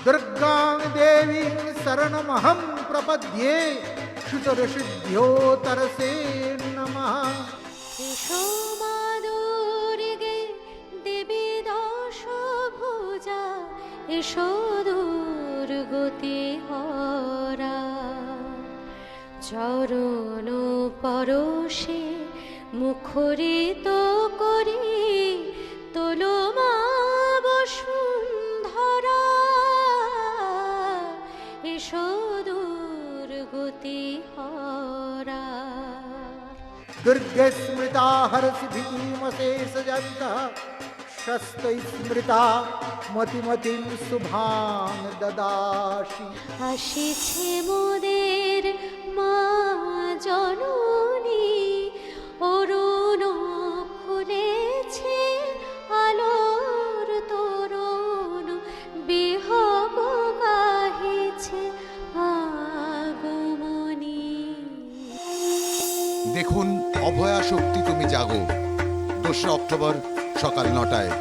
दुर्गां देवीं शरणमहं प्रपद्ये शुचरसिद्ध्योतरसे नमः। एषो मा दुर्गे देवी दशभुजा, एषो दुर्गति हरा। চরণ পরশে মুখরিত করি তোলো মা বসুন্ধরা। এসো দুর্গতি হরা। दुर्गे स्मृता हरसि भीतिमशेषजन्तः शस्तैः स्मृता मतिमतिं शुभां ददासि। আসিছে মোদের মা জননী, অরুণ খুলেছে আলোর তোরণ, বিহগ গাহিছে আগমনী। দেখুন অভয়া শক্তি তুমি জাগো 2 অক্টোবর সকাল 9টায়।